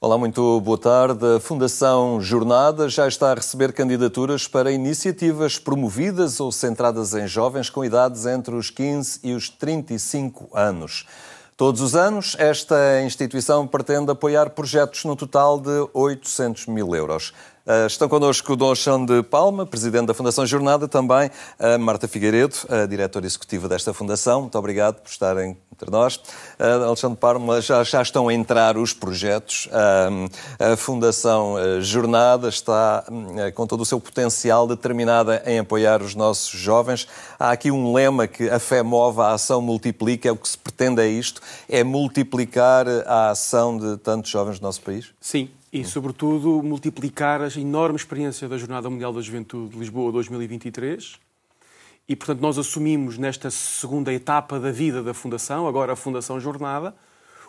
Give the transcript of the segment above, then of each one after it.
Olá, muito boa tarde. A Fundação Jornada já está a receber candidaturas para iniciativas promovidas ou centradas em jovens com idades entre os 15 e os 35 anos. Todos os anos, esta instituição pretende apoiar projetos no total de 800 mil euros. Estão connosco o Dom Alexandre Palma, presidente da Fundação Jornada, também a Marta Figueiredo, a diretora executiva desta fundação. Muito obrigado por estarem entre nós. Alexandre Palma, já estão a entrar os projetos. A Fundação Jornada está, com todo o seu potencial, determinada em apoiar os nossos jovens. Há aqui um lema que a fé move, a ação multiplica. O que se pretende é isto, é multiplicar a ação de tantos jovens do nosso país? Sim. E, sobretudo, multiplicar a enorme experiência da Jornada Mundial da Juventude de Lisboa 2023. E, portanto, nós assumimos nesta segunda etapa da vida da Fundação, agora a Fundação Jornada,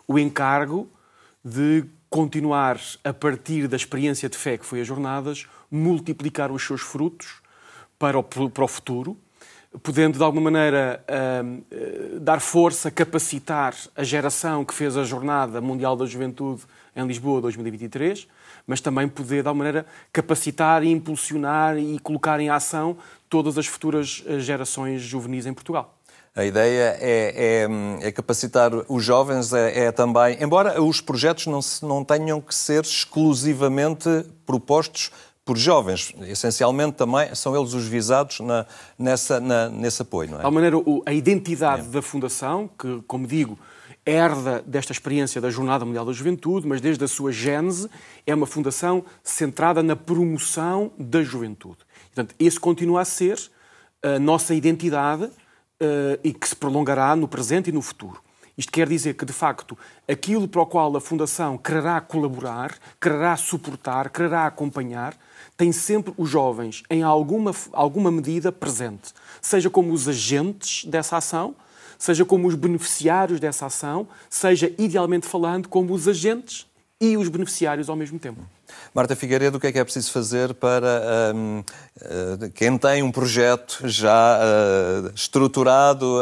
o encargo de continuar, a partir da experiência de fé que foi as Jornadas, multiplicar os seus frutos para o futuro, podendo, de alguma maneira, dar força, capacitar a geração que fez a Jornada Mundial da Juventude em Lisboa 2023, mas também poder, de alguma maneira, capacitar e impulsionar e colocar em ação todas as futuras gerações juvenis em Portugal. A ideia é capacitar os jovens, também, embora os projetos não tenham que ser exclusivamente propostos por jovens, essencialmente também são eles os visados nesse apoio, não é? De alguma maneira, a identidade da Fundação, que, como digo, herda desta experiência da Jornada Mundial da Juventude, mas desde a sua gênese é uma fundação centrada na promoção da juventude. Portanto, esse continua a ser a nossa identidade e que se prolongará no presente e no futuro. Isto quer dizer que, de facto, aquilo para o qual a Fundação quererá colaborar, quererá suportar, quererá acompanhar, tem sempre os jovens, em alguma medida, presente. Seja como os agentes dessa ação, seja como os beneficiários dessa ação, seja, idealmente falando, como os agentes e os beneficiários ao mesmo tempo. Marta Figueiredo, o que é preciso fazer para quem tem um projeto já estruturado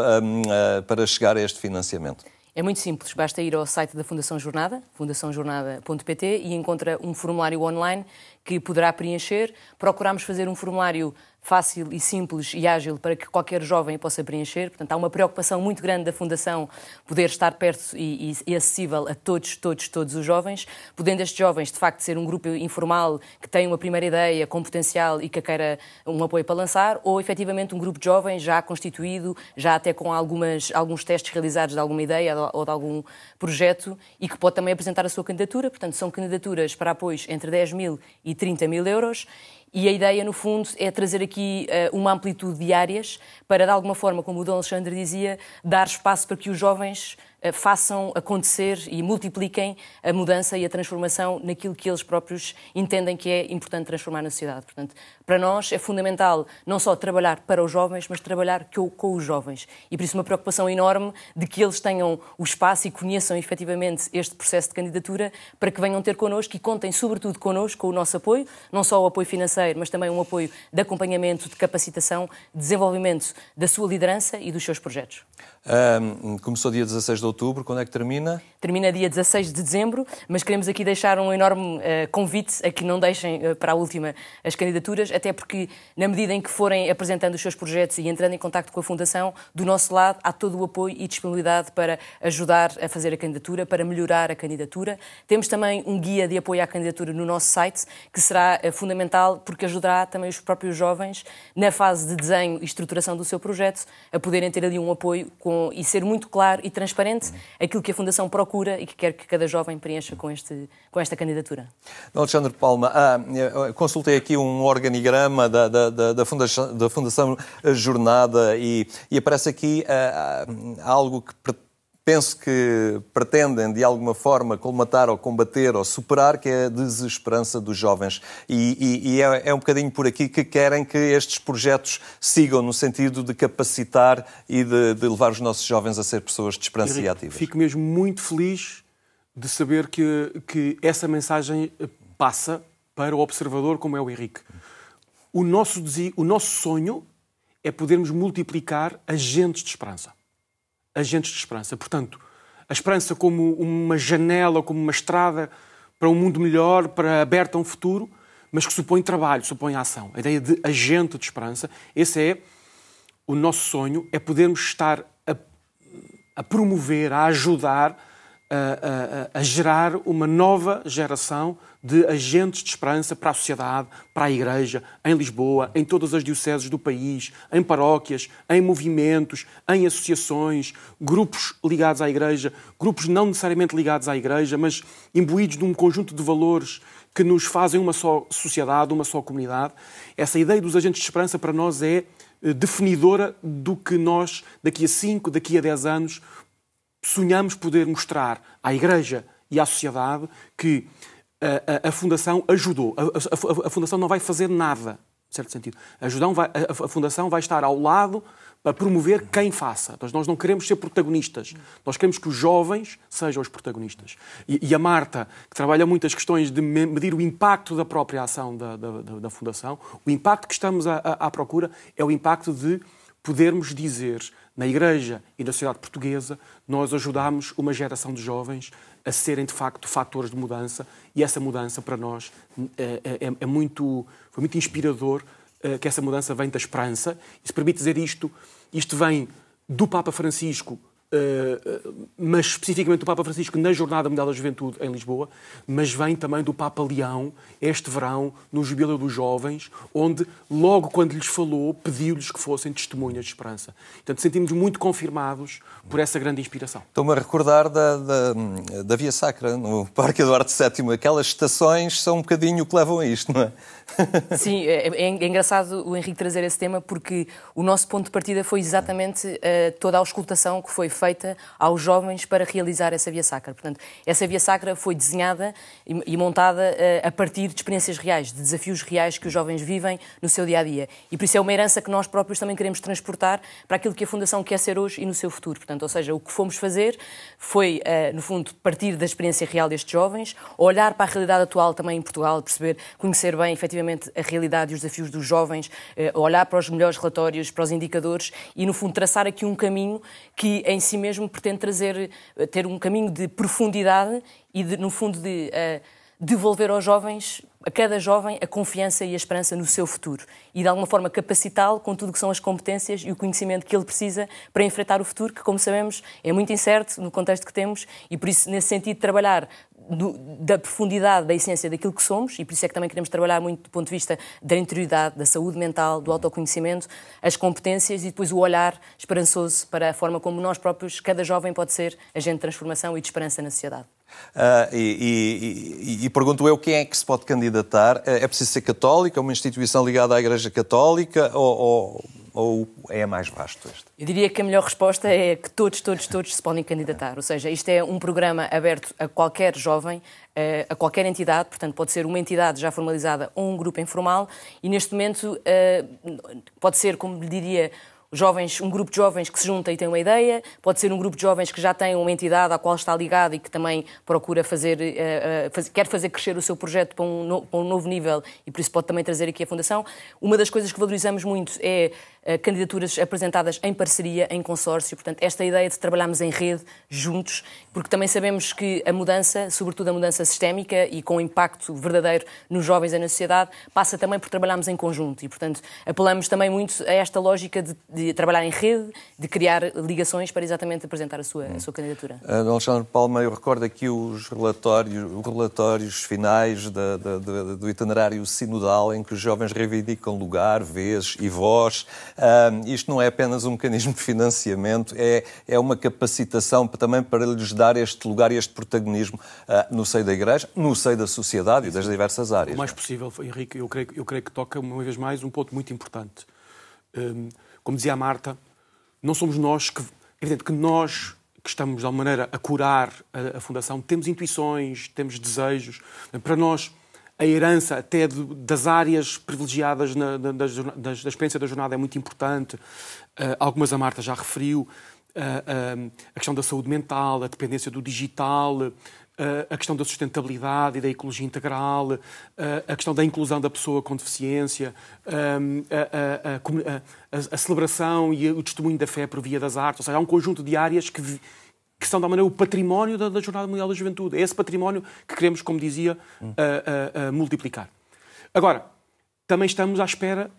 para chegar a este financiamento? É muito simples, basta ir ao site da Fundação Jornada, fundaçãojornada.pt, e encontra um formulário online que poderá preencher. Procuramos fazer um formulário fácil e simples e ágil para que qualquer jovem possa preencher. Portanto, há uma preocupação muito grande da Fundação poder estar perto e acessível a todos os jovens, podendo estes jovens, de facto, ser um grupo informal que tem uma primeira ideia com potencial e que queira um apoio para lançar, ou, efetivamente, um grupo de jovens já constituído, já até com alguns testes realizados de alguma ideia ou de algum projeto e que pode também apresentar a sua candidatura. Portanto, são candidaturas para apoios entre 10 mil e 30 mil euros. E a ideia, no fundo, é trazer aqui uma amplitude de áreas para, de alguma forma, como o Dom Alexandre dizia, dar espaço para que os jovens façam acontecer e multipliquem a mudança e a transformação naquilo que eles próprios entendem que é importante transformar na sociedade. Portanto, para nós é fundamental não só trabalhar para os jovens, mas trabalhar com os jovens. E por isso uma preocupação enorme de que eles tenham o espaço e conheçam efetivamente este processo de candidatura para que venham ter connosco e contem sobretudo connosco, com o nosso apoio, não só o apoio financeiro, mas também um apoio de acompanhamento, de capacitação, de desenvolvimento da sua liderança e dos seus projetos. Começou dia 16 de outubro, quando é que termina? Termina dia 16 de dezembro, mas queremos aqui deixar um enorme convite a que não deixem para a última as candidaturas, até porque, na medida em que forem apresentando os seus projetos e entrando em contacto com a Fundação, do nosso lado há todo o apoio e disponibilidade para ajudar a fazer a candidatura, para melhorar a candidatura. Temos também um guia de apoio à candidatura no nosso site, que será fundamental porque ajudará também os próprios jovens, na fase de desenho e estruturação do seu projeto, a poderem ter ali um apoio e ser muito claro e transparente aquilo que a Fundação procura e que quer que cada jovem preencha com esta candidatura. Alexandre Palma, consultei aqui um organigrama da Fundação Jornada e aparece aqui algo que penso que pretendem, de alguma forma, colmatar ou combater ou superar, que é a desesperança dos jovens. E é um bocadinho por aqui que querem que estes projetos sigam, no sentido de capacitar e de levar os nossos jovens a ser pessoas de esperança e ativas. Fico mesmo muito feliz de saber que essa mensagem passa para o observador como é o Henrique. O nosso sonho é podermos multiplicar agentes de esperança. Agentes de esperança. Portanto, a esperança como uma janela, como uma estrada para um mundo melhor, para aberto a um futuro, mas que supõe trabalho, supõe ação. A ideia de agente de esperança, esse é o nosso sonho, é podermos estar a promover, a ajudar, a gerar uma nova geração de agentes de esperança para a sociedade, para a Igreja, em Lisboa, em todas as dioceses do país, em paróquias, em movimentos, em associações, grupos ligados à Igreja, grupos não necessariamente ligados à Igreja, mas imbuídos de um conjunto de valores que nos fazem uma só sociedade, uma só comunidade. Essa ideia dos agentes de esperança para nós é definidora do que nós, daqui a 5, daqui a 10 anos, sonhamos poder mostrar à Igreja e à sociedade que a Fundação ajudou. A Fundação não vai fazer nada, em certo sentido. A Fundação vai estar ao lado para promover quem faça. Nós não queremos ser protagonistas. Nós queremos que os jovens sejam os protagonistas. E a Marta, que trabalha muitas questões de medir o impacto da própria ação da Fundação, o impacto que estamos à procura é o impacto de podermos dizer, na Igreja e na sociedade portuguesa, nós ajudamos uma geração de jovens a serem, de facto, fatores de mudança, e essa mudança, para nós, foi muito inspirador, que essa mudança vem da esperança. E se permite dizer isto vem do Papa Francisco, mas especificamente do Papa Francisco na Jornada Mundial da Juventude em Lisboa, mas vem também do Papa Leão, este verão, no Jubileu dos Jovens, onde, logo quando lhes falou, pediu-lhes que fossem testemunhas de esperança. Portanto, sentimos muito confirmados por essa grande inspiração. Estou-me a recordar da Via Sacra, no Parque Eduardo VII. Aquelas estações são um bocadinho o que levam a isto, não é? Sim, é engraçado o Henrique trazer esse tema, porque o nosso ponto de partida foi exatamente toda a auscultação que foi feita aos jovens para realizar essa Via Sacra. Portanto, essa Via Sacra foi desenhada e montada a partir de experiências reais, de desafios reais que os jovens vivem no seu dia-a-dia. E por isso é uma herança que nós próprios também queremos transportar para aquilo que a Fundação quer ser hoje e no seu futuro. Portanto, ou seja, o que fomos fazer foi, no fundo, partir da experiência real destes jovens, olhar para a realidade atual também em Portugal, perceber, conhecer bem, efetivamente, a realidade e os desafios dos jovens, olhar para os melhores relatórios, para os indicadores e, no fundo, traçar aqui um caminho que, em si mesmo, pretende ter um caminho de profundidade e, no fundo, de devolver aos jovens, a cada jovem, a confiança e a esperança no seu futuro e, de alguma forma, capacitá-lo com tudo o que são as competências e o conhecimento que ele precisa para enfrentar o futuro, que, como sabemos, é muito incerto no contexto que temos e, por isso, nesse sentido, trabalhar da profundidade, da essência daquilo que somos, e por isso é que também queremos trabalhar muito do ponto de vista da interioridade, da saúde mental, do autoconhecimento, as competências e depois o olhar esperançoso para a forma como nós próprios, cada jovem pode ser agente de transformação e de esperança na sociedade. E pergunto eu, quem é que se pode candidatar? É preciso ser católica, uma instituição ligada à Igreja Católica ou é mais vasto este? Eu diria que a melhor resposta é que todos se podem candidatar. Ou seja, isto é um programa aberto a qualquer jovem, a qualquer entidade, portanto pode ser uma entidade já formalizada ou um grupo informal e neste momento pode ser, como lhe diria, um grupo de jovens que se junta e tem uma ideia, pode ser um grupo de jovens que já tem uma entidade à qual está ligado e que também procura quer fazer crescer o seu projeto para um novo nível e por isso pode também trazer aqui a Fundação. Uma das coisas que valorizamos muito é candidaturas apresentadas em parceria, em consórcio, portanto esta ideia de trabalharmos em rede, juntos, porque também sabemos que a mudança, sobretudo a mudança sistémica e com impacto verdadeiro nos jovens e na sociedade, passa também por trabalharmos em conjunto e, portanto, apelamos também muito a esta lógica de trabalhar em rede, de criar ligações para exatamente apresentar a sua candidatura. Alexandre Palma, eu recordo aqui os relatórios finais do itinerário sinodal em que os jovens reivindicam lugar, vez e voz. Isto não é apenas um mecanismo de financiamento, é uma capacitação também para lhes dar este lugar e este protagonismo no seio da Igreja, no seio da sociedade e das diversas áreas. O mais possível, Henrique, eu creio que toca, uma vez mais, um ponto muito importante. Como dizia a Marta, não somos nós que... É evidente que nós que estamos, de alguma maneira, a curar a Fundação, temos intuições, temos desejos. Para nós, a herança até das áreas privilegiadas da experiência da jornada é muito importante. Algumas a Marta já referiu. A questão da saúde mental, a dependência do digital, a questão da sustentabilidade e da ecologia integral, a questão da inclusão da pessoa com deficiência, a celebração e o testemunho da fé por via das artes. Ou seja, há um conjunto de áreas que são, de alguma maneira, o património da Jornada Mundial da Juventude. É esse património que queremos, como dizia, multiplicar. Agora, também estamos à espera...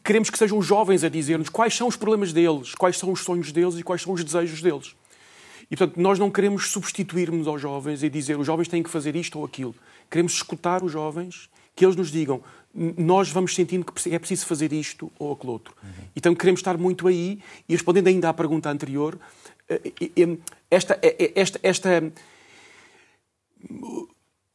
queremos que sejam os jovens a dizer-nos quais são os problemas deles, quais são os sonhos deles e quais são os desejos deles. E, portanto, nós não queremos substituir-nos aos jovens e dizer os jovens têm que fazer isto ou aquilo. Queremos escutar os jovens, que eles nos digam nós vamos sentindo que é preciso fazer isto ou aquilo outro. Então, queremos estar muito aí e, respondendo ainda à pergunta anterior,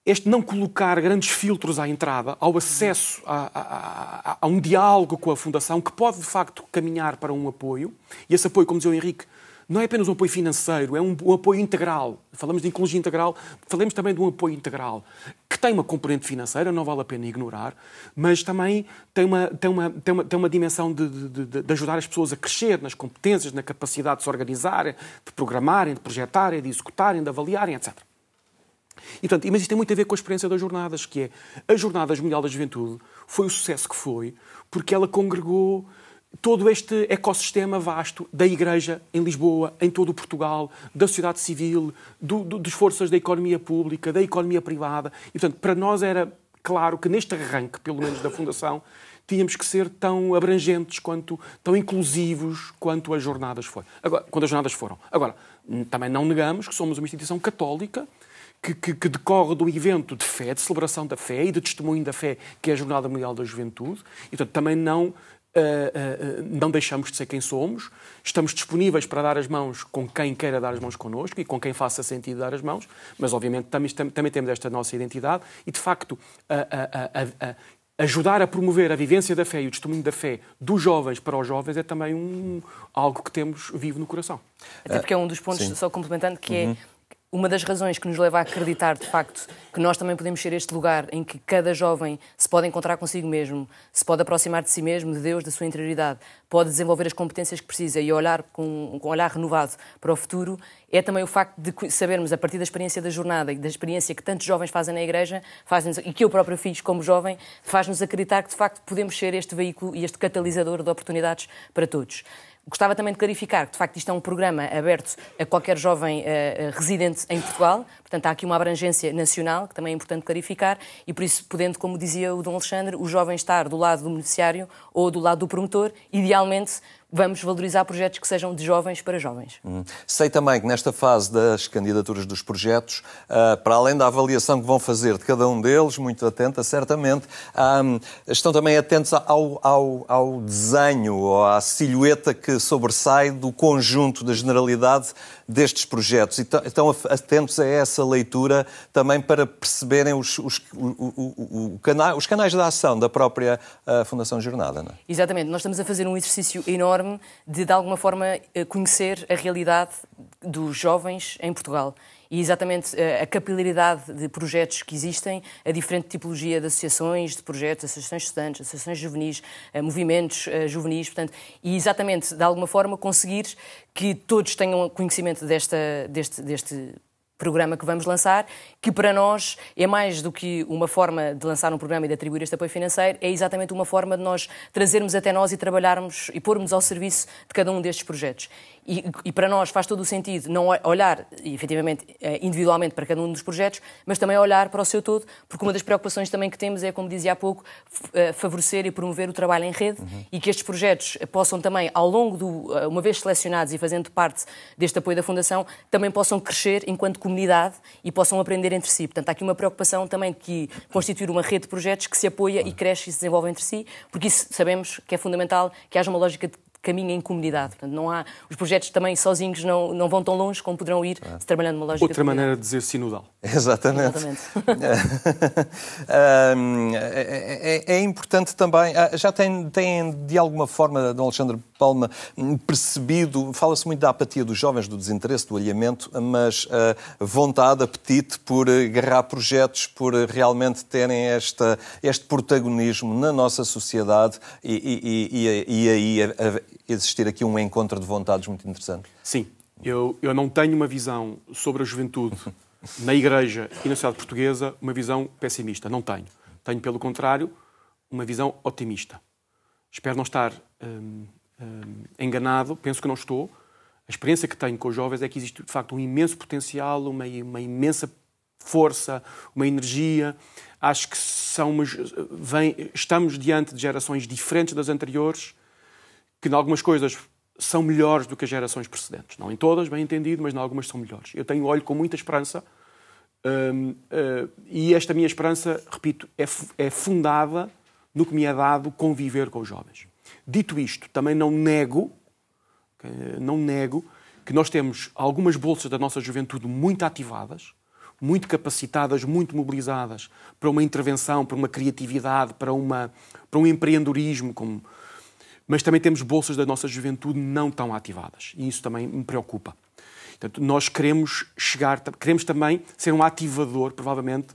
este não colocar grandes filtros à entrada, ao acesso a um diálogo com a Fundação, que pode, de facto, caminhar para um apoio, e esse apoio, como dizia o Henrique, não é apenas um apoio financeiro, é um apoio integral. Falamos de inclusão integral, falamos também de um apoio integral, que tem uma componente financeira, não vale a pena ignorar, mas também tem uma dimensão de ajudar as pessoas a crescer nas competências, na capacidade de se organizarem, de programarem, de projetarem, de executarem, de avaliarem, etc. E, portanto, mas isto tem muito a ver com a experiência das jornadas, que é a Jornadas Mundial da Juventude foi o sucesso que foi, porque ela congregou todo este ecossistema vasto da Igreja em Lisboa, em todo o Portugal, da sociedade civil, das forças da economia pública, da economia privada. E, portanto, para nós era claro que neste arranque, pelo menos da Fundação, tínhamos que ser tão abrangentes, tão inclusivos quanto as jornadas foram. Agora, quando as jornadas foram. Agora, também não negamos que somos uma instituição católica que decorre do evento de fé, de celebração da fé e de testemunho da fé, que é a Jornada Mundial da Juventude. E, portanto, também não deixamos de ser quem somos. Estamos disponíveis para dar as mãos com quem queira dar as mãos connosco e com quem faça sentido dar as mãos, mas, obviamente, também temos esta nossa identidade e, de facto, ajudar a promover a vivência da fé e o testemunho da fé dos jovens para os jovens é também algo que temos vivo no coração. Até porque é um dos pontos, só complementando, que é uma das razões que nos leva a acreditar, de facto, que nós também podemos ser este lugar em que cada jovem se pode encontrar consigo mesmo, se pode aproximar de si mesmo, de Deus, da sua interioridade, pode desenvolver as competências que precisa e olhar com um olhar renovado para o futuro, é também o facto de sabermos, a partir da experiência da jornada e da experiência que tantos jovens fazem na Igreja, e que eu próprio fiz como jovem, faz-nos acreditar que, de facto, podemos ser este veículo e este catalisador de oportunidades para todos. Gostava também de clarificar que, de facto, isto é um programa aberto a qualquer jovem residente em Portugal. Portanto, há aqui uma abrangência nacional, que também é importante clarificar, e por isso, podendo, como dizia o Dom Alexandre, o jovem estar do lado do beneficiário ou do lado do promotor, idealmente vamos valorizar projetos que sejam de jovens para jovens. Sei também que nesta fase das candidaturas dos projetos, para além da avaliação que vão fazer de cada um deles, muito atenta, certamente, estão também atentos ao desenho ou à silhueta que sobressai do conjunto, da generalidade destes projetos. E estão atentos a essa leitura também para perceberem os canais de ação da própria Fundação Jornada, não é? Exatamente. Nós estamos a fazer um exercício enorme de alguma forma, conhecer a realidade dos jovens em Portugal. E exatamente a capilaridade de projetos que existem, a diferente tipologia de associações, de projetos, associações de estudantes, associações juvenis, movimentos juvenis, portanto, e exatamente, de alguma forma, conseguir que todos tenham conhecimento deste programa que vamos lançar, que para nós é mais do que uma forma de lançar um programa e de atribuir este apoio financeiro, é exatamente uma forma de nós trazermos até nós e trabalharmos e pormos ao serviço de cada um destes projetos. E para nós faz todo o sentido não olhar, efetivamente, individualmente para cada um dos projetos, mas também olhar para o seu todo, porque uma das preocupações também que temos é, como dizia há pouco, favorecer e promover o trabalho em rede e que estes projetos possam também, ao longo uma vez selecionados e fazendo parte deste apoio da Fundação, também possam crescer enquanto comunidade e possam aprender entre si. Portanto, há aqui uma preocupação também de constituir uma rede de projetos que se apoia e cresce e se desenvolve entre si, porque isso sabemos que é fundamental que haja uma lógica de caminho em comunidade. Portanto, os projetos também sozinhos não vão tão longe como poderão ir se trabalhando numa lógica outra maneira de dizer sinodal. Exatamente. É importante também, já têm de alguma forma, Dom Alexandre Palma, percebido, fala-se muito da apatia dos jovens, do desinteresse, do alheamento, mas vontade, apetite por agarrar projetos, por realmente terem este protagonismo na nossa sociedade e aí existir aqui um encontro de vontades muito interessante. Sim, eu não tenho uma visão sobre a juventude na Igreja e na sociedade portuguesa, uma visão pessimista. Não tenho. Tenho, pelo contrário, uma visão otimista. Espero não estar enganado, penso que não estou. A experiência que tenho com os jovens é que existe, de facto, um imenso potencial, uma imensa força, uma energia. Acho que estamos diante de gerações diferentes das anteriores, que em algumas coisas são melhores do que as gerações precedentes. Não em todas, bem entendido, mas em algumas são melhores. Eu olho com muita esperança e esta minha esperança, repito, é fundada no que me é dado conviver com os jovens. Dito isto, também não nego que nós temos algumas bolsas da nossa juventude muito ativadas, muito capacitadas, muito mobilizadas para uma intervenção, para uma criatividade, para um empreendedorismo, mas também temos bolsas da nossa juventude não tão ativadas. E isso também me preocupa. Portanto, nós queremos também ser um ativador, provavelmente,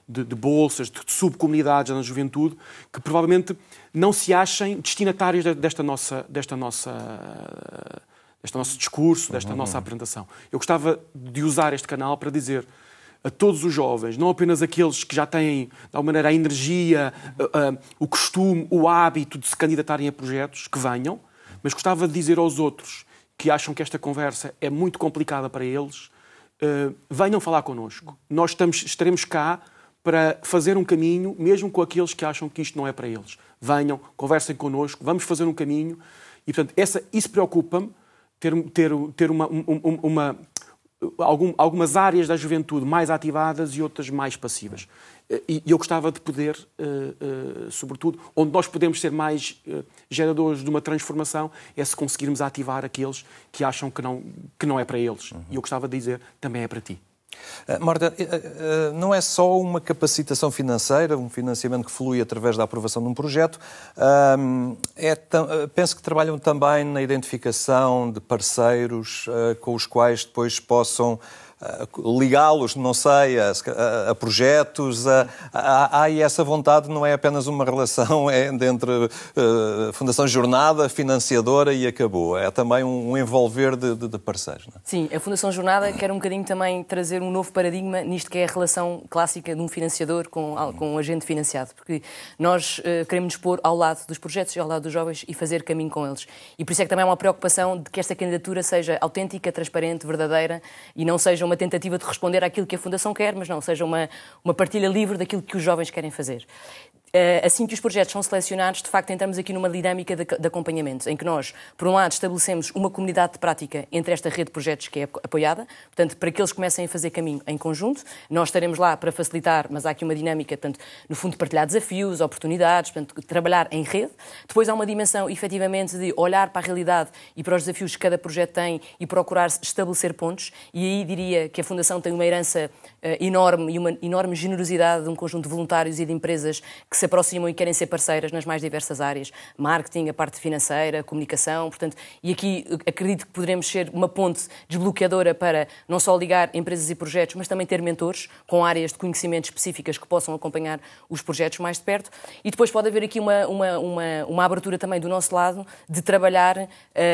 de bolsas, de subcomunidades na juventude, que provavelmente não se achem destinatários deste nosso discurso, desta nossa apresentação. Eu gostava de usar este canal para dizer a todos os jovens, não apenas aqueles que já têm, de alguma maneira, a energia, o costume, o hábito de se candidatarem a projetos, que venham, mas gostava de dizer aos outros que acham que esta conversa é muito complicada para eles, venham falar connosco. Nós estaremos cá para fazer um caminho, mesmo com aqueles que acham que isto não é para eles. Venham, conversem connosco, vamos fazer um caminho. E, portanto, isso preocupa-me, ter algumas áreas da juventude mais ativadas e outras mais passivas. E eu gostava de poder, sobretudo, onde nós podemos ser mais geradores de uma transformação, é se conseguirmos ativar aqueles que acham que não é para eles. E eu gostava de dizer, também é para ti. Marta, não é só uma capacitação financeira, um financiamento que flui através da aprovação de um projeto. Penso que trabalham também na identificação de parceiros com os quais depois possam ligá-los, não sei, a projetos. Há essa vontade, não é apenas uma relação entre Fundação Jornada, financiadora e acabou. É também um envolver de parceiros. Não é? Sim, a Fundação Jornada quer um bocadinho também trazer um novo paradigma nisto que é a relação clássica de um financiador com um agente financiado, porque nós queremos nos pôr ao lado dos projetos e ao lado dos jovens e fazer caminho com eles. E por isso é que também há uma preocupação de que esta candidatura seja autêntica, transparente, verdadeira e não seja uma tentativa de responder àquilo que a Fundação quer, mas não, seja uma partilha livre daquilo que os jovens querem fazer. Assim que os projetos são selecionados, de facto, entramos aqui numa dinâmica de acompanhamento, em que nós, por um lado, estabelecemos uma comunidade de prática entre esta rede de projetos que é apoiada, portanto, para que eles comecem a fazer caminho em conjunto. Nós estaremos lá para facilitar, mas há aqui uma dinâmica, portanto, no fundo, partilhar desafios, oportunidades, portanto, trabalhar em rede. Depois há uma dimensão, efetivamente, de olhar para a realidade e para os desafios que cada projeto tem e procurar estabelecer pontos. E aí diria que a Fundação tem uma herança enorme e uma enorme generosidade de um conjunto de voluntários e de empresas que se aproximam e querem ser parceiras nas mais diversas áreas, marketing, a parte financeira, comunicação, portanto, e aqui acredito que poderemos ser uma ponte desbloqueadora para não só ligar empresas e projetos, mas também ter mentores com áreas de conhecimento específicas que possam acompanhar os projetos mais de perto. E depois pode haver aqui uma abertura também do nosso lado de trabalhar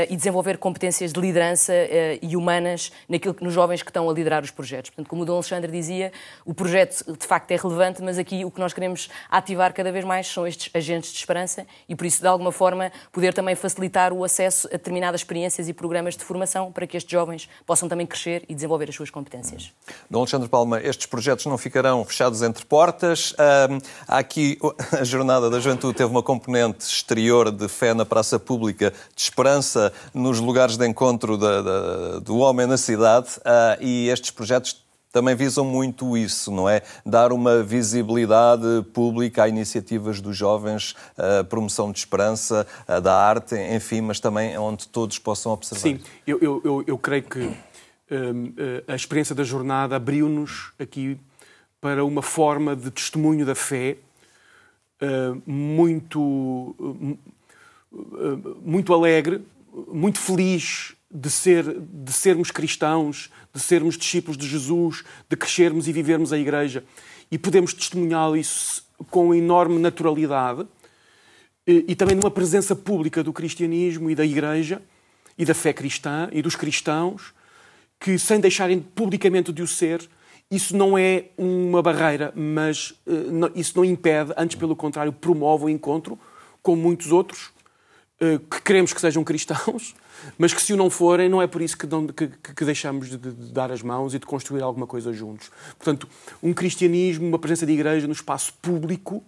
e desenvolver competências de liderança e humanas nos jovens que estão a liderar os projetos. Portanto, como o Dom Alexandre dizia, o projeto de facto é relevante, mas aqui o que nós queremos ativar cada vez mais são estes agentes de esperança e, por isso, de alguma forma, poder também facilitar o acesso a determinadas experiências e programas de formação para que estes jovens possam também crescer e desenvolver as suas competências. Dom Alexandre Palma, estes projetos não ficarão fechados entre portas. Há aqui, a Jornada da Juventude teve uma componente exterior de fé na praça pública, de esperança nos lugares de encontro do homem na cidade, e estes projetos também visam muito isso, não é? Dar uma visibilidade pública a iniciativas dos jovens, a promoção de esperança, da arte, enfim, mas também onde todos possam observar. Sim, eu creio que a experiência da jornada abriu-nos aqui para uma forma de testemunho da fé muito alegre, muito feliz de sermos cristãos, de sermos discípulos de Jesus, de crescermos e vivermos a Igreja. E podemos testemunhar isso com enorme naturalidade e também numa presença pública do cristianismo e da Igreja e da fé cristã e dos cristãos que, sem deixarem publicamente de o ser, isso não é uma barreira, mas isso não impede, antes pelo contrário, promove o encontro com muitos outros que queremos que sejam cristãos, mas que se o não forem, não é por isso que deixamos de dar as mãos e de construir alguma coisa juntos. Portanto, um cristianismo, uma presença de igreja no espaço público,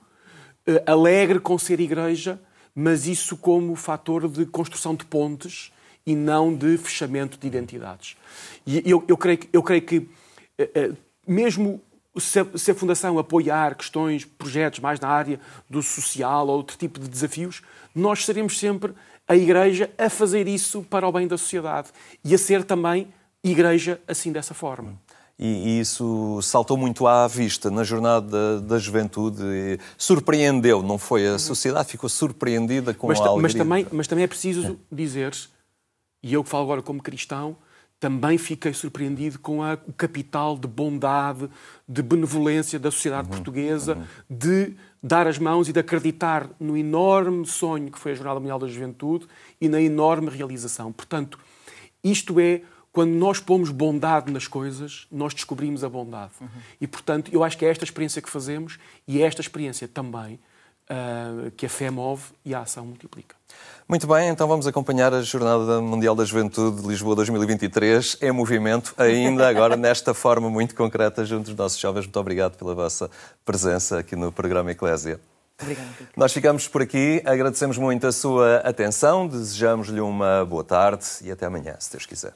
alegre com ser igreja, mas isso como fator de construção de pontes e não de fechamento de identidades. E eu creio que mesmo se a Fundação apoiar questões, projetos mais na área do social ou outro tipo de desafios, nós seremos sempre a Igreja a fazer isso para o bem da sociedade e a ser também Igreja assim dessa forma. E isso saltou muito à vista na Jornada da Juventude. Surpreendeu, não foi? A sociedade ficou surpreendida com a alegria. Mas também é preciso dizer, e eu que falo agora como cristão, também fiquei surpreendido com o capital de bondade, de benevolência da sociedade portuguesa, de dar as mãos e de acreditar no enorme sonho que foi a Jornada Mundial da Juventude e na enorme realização. Portanto, isto é, quando nós pomos bondade nas coisas, nós descobrimos a bondade. E, portanto, eu acho que é esta experiência que fazemos e é esta experiência também que a fé move e a ação multiplica. Muito bem, então vamos acompanhar a Jornada Mundial da Juventude de Lisboa 2023 em movimento, ainda agora nesta forma muito concreta junto dos nossos jovens. Muito obrigado pela vossa presença aqui no programa Eclésia. Obrigada. Nós ficamos por aqui, agradecemos muito a sua atenção, desejamos-lhe uma boa tarde e até amanhã, se Deus quiser.